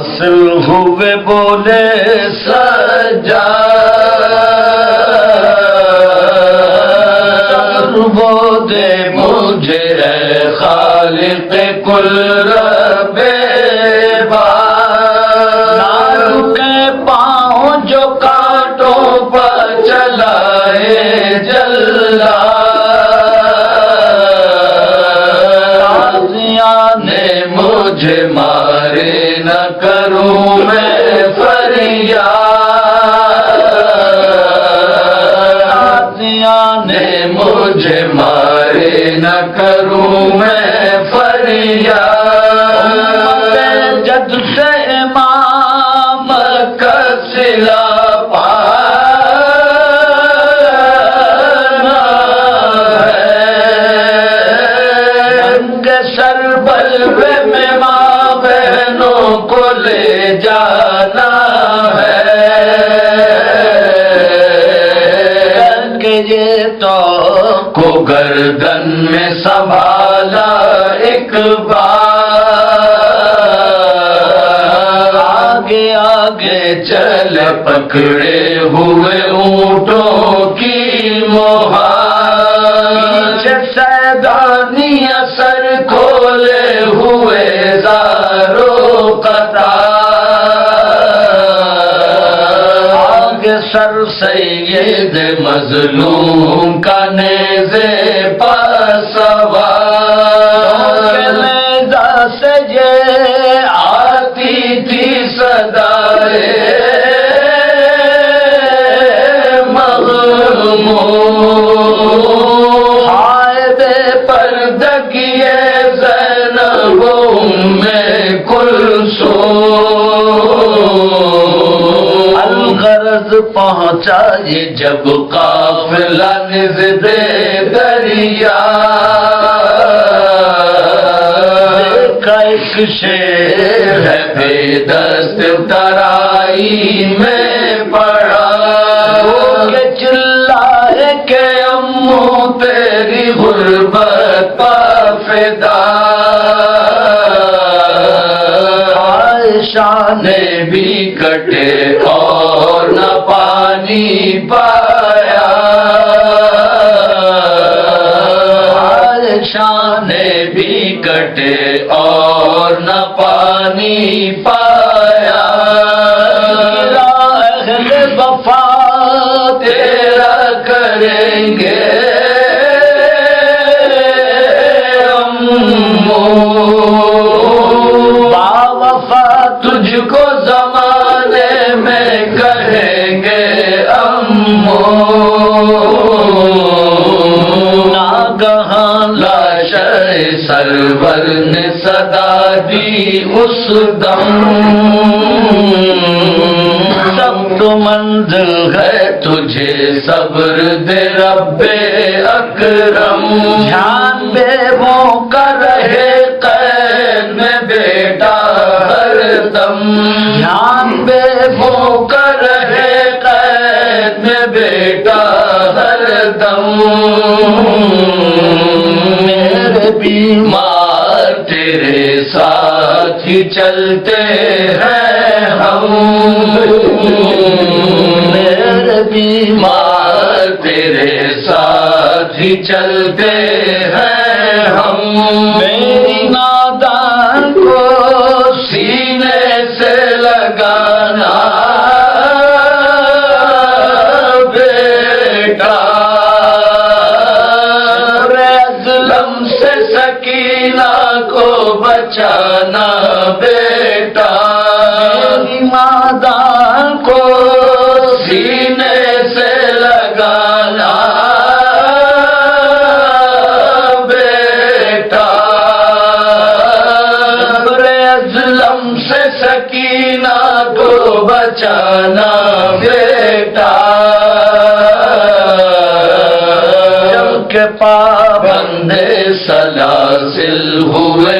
حاصل ہوئے بولے سجاد وہ دے مجھے اے خالق کل رب نارو کے پاؤں جو کانٹوں پر چلائے جلا مجھے مارے نہ کروں میں فریاد نے مجھے مارے نہ کروں میں فریاد جد سے امام کا صلہ پانا ہے سر بلوے میں ماں بہنوں کو لے جانا ہے کہ یہ تو کو گردن میں سنبھالا ایک بار آگے آگے چل پکڑے ہوئے اونٹوں کی مہار سیدانی اثر کھولے ہوئے زارو قطار آگے سر سید مظلوم کا نیزے پاسوار نیزہ سے یہ آتی تھی صدائے مغموم ہائے بے پردگیے زینب میں کلثوم الغرض پہنچا یہ جب قافلہ نزد دریا دیکھا ایک شیر ہے بے دست ترائی میں پڑا کہ چلائے کہ امو تیری غربت پا فدا عائشہ نے بھی کٹے اور نہ پانی پایا عائشہ نے بھی کٹے اور نہ پانی پایا اہل وفا تیرا کریں گے باوفا تجھ کو زمانے میں کہیں گے امو ناگہاں لاشے سرور نے صدا دی اس دم سخت منزل ہے تجھے صبر دے رب اکرم دھیان بے وہ کر رہے قید میں بیٹا ہر دم دھیان بے وہ کر رہے قید میں بیٹا ہر دم میرے بیمار تیرے ساتھ ہی چلتے ہیں ہم میرے بیمار تیرے ساتھ ہی چلتے ہیں ہم میری نادان کو سینے سے لگانا بیٹا ظلم سے سکینہ کو بچانا بیٹا میری مادان کو سینے سے لگانا بیٹا ظلم سے سکینہ کو بچانا بیٹا جب کہ پابند سلاسل ہوئے